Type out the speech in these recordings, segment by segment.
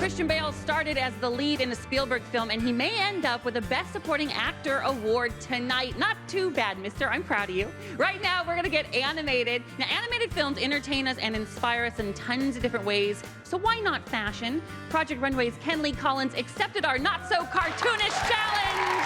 Christian Bale started as the lead in a Spielberg film, and he may end up with a Best Supporting Actor award tonight. Not too bad, mister. I'm proud of you. Right now, we're going to get animated. Now, animated films entertain us and inspire us in tons of different ways, so why not fashion? Project Runway's Kenley Collins accepted our not-so-cartoonish challenge.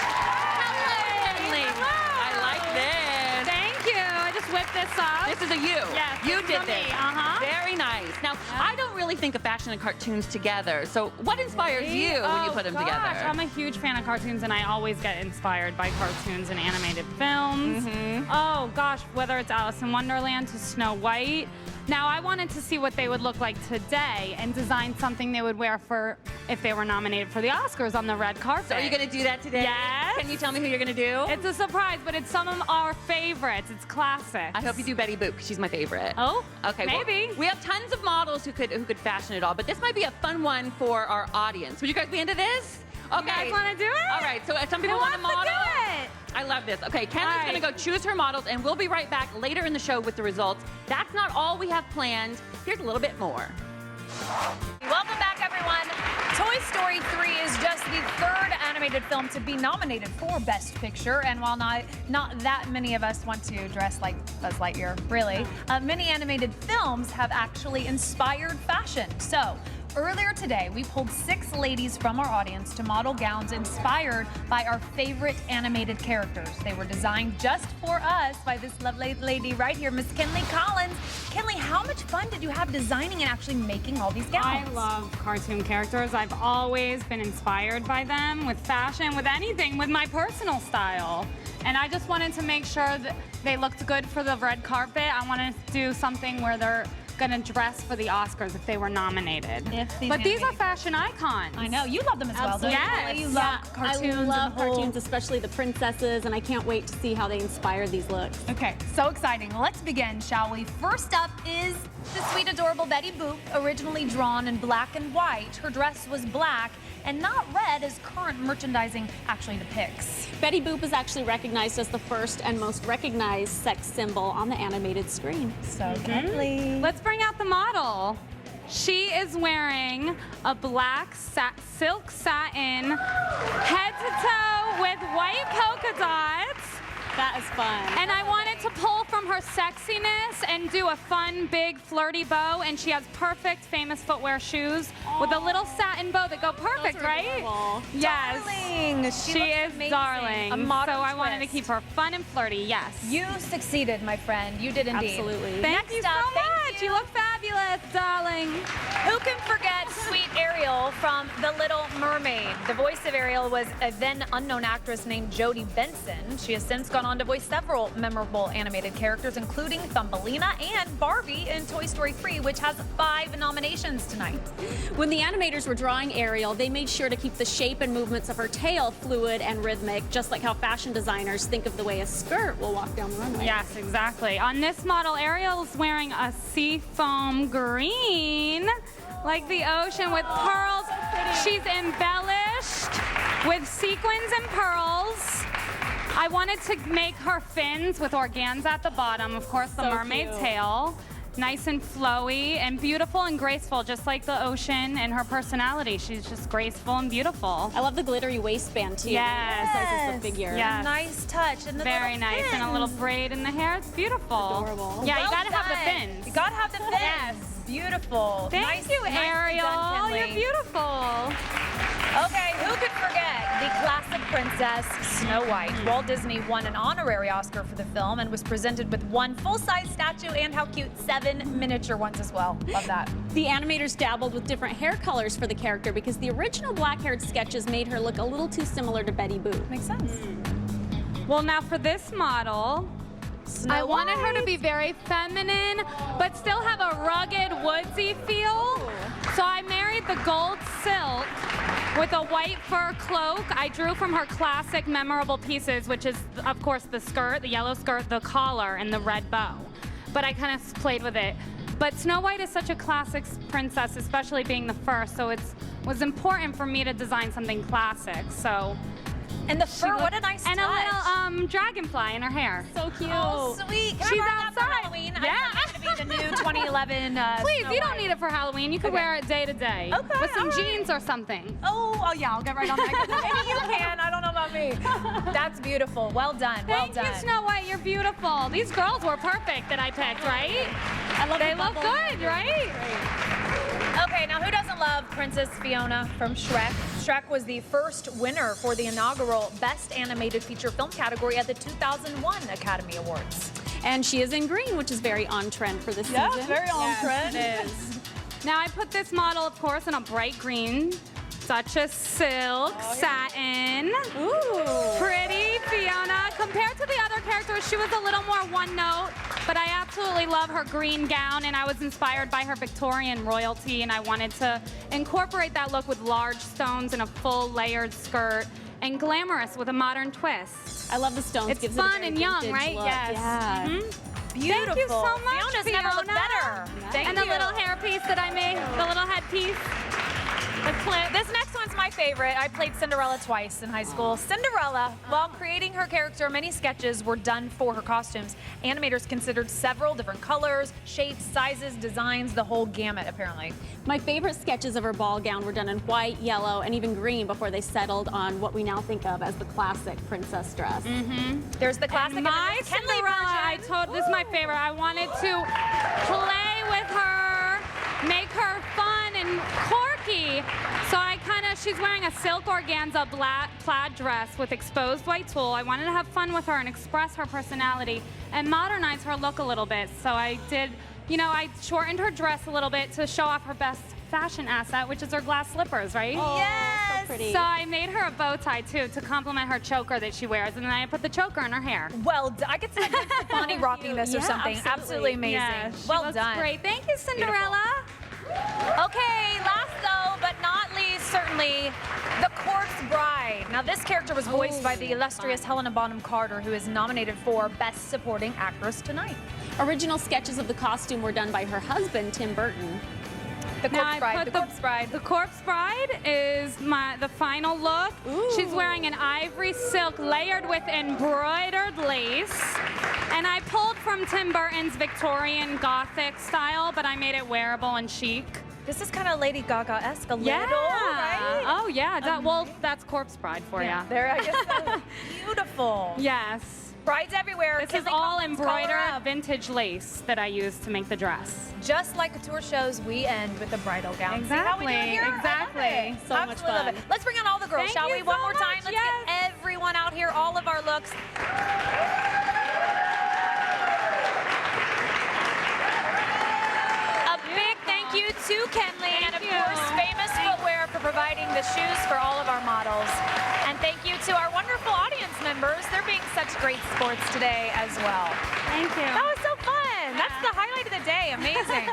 Hello, Kenley. Hello. I like this. Thank you. I just whipped this up. This is a you. Yes, You this did is a this. me. Uh-huh. Very nice. Now, I don't really think of fashion and cartoons together. So what inspires you when you put them together? I'm a huge fan of cartoons, and I always get inspired by cartoons and animated films. Oh, gosh, whether it's Alice in Wonderland to Snow White. Now, I wanted to see what they would look like today and design something they would wear for if they were nominated for the Oscars on the red carpet. So are you going to do that today? Yes. Can you tell me who you're going to do? It's a surprise, but it's some of our favorites. It's classics. I hope you do Betty Boop, because she's my favorite. Oh, okay. maybe. Well, we have tons of models who could fashion it all, but this might be a fun one for our audience. Would you guys be into this? Okay. You guys want to do it? All right. So some people Who want to wants model. to do it? I love this. Okay, Kenley's All right. going to go choose her models, and we'll be right back later in the show with the results. That's not all we have planned. Here's a little bit more. Welcome back, everyone. Toy Story 3 is just the third animated film to be nominated for Best Picture, and while not that many of us want to dress like Buzz Lightyear, really, many animated films have actually inspired fashion. So, earlier today, we pulled 6 ladies from our audience to model gowns inspired by our favorite animated characters. They were designed just for us by this lovely lady right here, Miss Kenley Collins. Kenley, how much fun did you have designing and actually making all these gowns? I love cartoon characters. I've always been inspired by them with fashion, with anything, with my personal style. And I just wanted to make sure that they looked good for the red carpet. I wanted to do something where they're going to dress for the Oscars if they were nominated. But these are fashion icons. I know, you love them as well. Absolutely. Yes. You love cartoons. I love and the whole... cartoons, especially the princesses, and I can't wait to see how they inspire these looks. Okay, so exciting. Let's begin, shall we? First up is the sweet, adorable Betty Boop, originally drawn in black and white. Her dress was black and not red as current merchandising actually depicts. Betty Boop is actually recognized as the first and most recognized sex symbol on the animated screen. So Kenley. Let's bring out the model. She is wearing a black silk satin, head to toe with white polka dots. That is fun. And I wanted to pull from her sexiness and do a fun, big, flirty bow. And she has perfect, famous footwear shoes with a little satin bow that go perfect, Those are right? adorable. Yes. Darling. She is amazing. darling. A modern so I wanted to twist. keep her fun and flirty, yes. You succeeded, my friend. You did indeed. Absolutely. Thank you so up, thank much. You look fabulous, darling. Who can forget sweet Ariel from The Little Mermaid? The voice of Ariel was a then unknown actress named Jodie Benson. She has since gone on to voice several memorable animated characters, including Thumbelina and Barbie in Toy Story 3, which has 5 nominations tonight. When the animators were drawing Ariel, they made sure to keep the shape and movements of her tail fluid and rhythmic, just like how fashion designers think of the way a skirt will walk down the runway. Yes, exactly. On this model, Ariel's wearing a seafoam green, like the ocean, with pearls. She's embellished with sequins and pearls. I wanted to make her fins with organza at the bottom, of course, the So mermaid cute. tail. Nice and flowy and beautiful and graceful, just like the ocean and her personality. She's just graceful and beautiful. I love the glittery waistband, too. Yes. It emphasizes the figure. Yes. Nice touch. And the Very little nice. And a little braid in the hair. It's beautiful. Adorable. Yeah, Well you gotta have done. the fins. You gotta have the fins. Yes. Beautiful. Thank you, nicely Ariel. done, Kenley. You're beautiful. Okay, who could forget the classic princess, Snow White? Walt Disney won an honorary Oscar for the film and was presented with 1 full-size statue and, how cute, 7 miniature ones as well. Love that. The animators dabbled with different hair colors for the character because the original black-haired sketches made her look a little too similar to Betty Boop. Makes sense. Well, now for this model, I wanted her to be very feminine, but still have a rugged, woodsy feel. So I married the gold silk with a white fur cloak. I drew from her classic memorable pieces, which is, of course, the skirt, the yellow skirt, the collar, and the red bow. But I kind of played with it. But Snow White is such a classic princess, especially being the first, so it was important for me to design something classic. So And the fur, what a nice and touch. a little dragonfly in her hair. So cute. Oh, sweet. Can She's I wear that for outside. Halloween? Yeah. I think it's going to be the new 2011 Please, Snow you don't White. need it for Halloween. You could wear it day to day. Okay, With some all right. jeans or something. Oh, yeah, I'll get right on that. Maybe you can. I don't know about me. That's beautiful. Well done. Thank well you, done. Snow White. You're beautiful. These girls were perfect that I picked, right? I love They the look bubble. good, right? Okay, now who doesn't love Princess Fiona from Shrek? Shrek was the first winner for the inaugural Best Animated Feature Film category at the 2001 Academy Awards. And she is in green, which is very on trend for this season. trend. It is. Now I put this model, of course, in a bright green, Duchess silk, satin. Ooh. Pretty Fiona. Compared to the other characters, she was a little more one note, but I absolutely love her green gown, and I was inspired by her Victorian royalty, and I wanted to incorporate that look with large stones and a full layered skirt, and glamorous with a modern twist. I love the stones. It's Gives it a fun very and young, vintage right? look. Yes. Yeah. Beautiful. Thank you so much, Fiona's never looked Fiona. better. Thank And you. the little hairpiece that I made, the little headpiece, the clip. This next one's my favorite. I played Cinderella twice in high school. Cinderella, while creating her character, many sketches were done for her costumes. Animators considered several different colors, shapes, sizes, designs, the whole gamut, apparently. My favorite sketches of her ball gown were done in white, yellow, and even green before they settled on what we now think of as the classic princess dress. There's the classic and then My there's Kenley Cinderella, version. this is my favorite. I wanted to play with her, make her fun and quirky. So she's wearing a silk organza plaid dress with exposed white tulle. I wanted to have fun with her and express her personality and modernize her look a little bit. So I did, I shortened her dress a little bit to show off her best fashion asset, which is her glass slippers, right? Yes. So pretty. So I made her a bow tie too to complement her choker that she wears, and then I put the choker in her hair. Well, I could see Bonnie rocking this or Yeah, something. absolutely. Amazing. Yeah, she well looks done. great. Thank you, Cinderella. Okay, last though, but not least, certainly, the Corpse Bride. Now, this character was voiced by the illustrious Helena Bonham Carter, who is nominated for Best Supporting Actress tonight. Original sketches of the costume were done by her husband, Tim Burton. The Now Corpse I Bride. put The Corpse Bride. The Corpse Bride is the final look. Ooh. She's wearing an ivory silk layered with embroidered lace. And I pulled from Tim Burton's Victorian Gothic style, but I made it wearable and chic. This is kind of Lady Gaga-esque a little, Yeah. right? Oh, yeah. That's Corpse Bride for you. There, I guess so. Beautiful. Yes. Brides everywhere. This is Kenley all Collins, color embroidered up. vintage lace that I used to make the dress. Just like the tour shows, we end with a bridal gown. See how we do it Exactly, here? I love exactly. it. So much Absolutely love fun. it. Let's bring on all the girls, Thank shall you we? One so more time. much, Let's yes. get everyone out here, all of our looks. A big thank you to Kenley and, of Thank you. course, Famous Footwear for providing the shoes for all of our models. And thank you to our wonderful audience members. They're being such great sports today as well. Thank you. That was so fun. That's the highlight of the day. Amazing.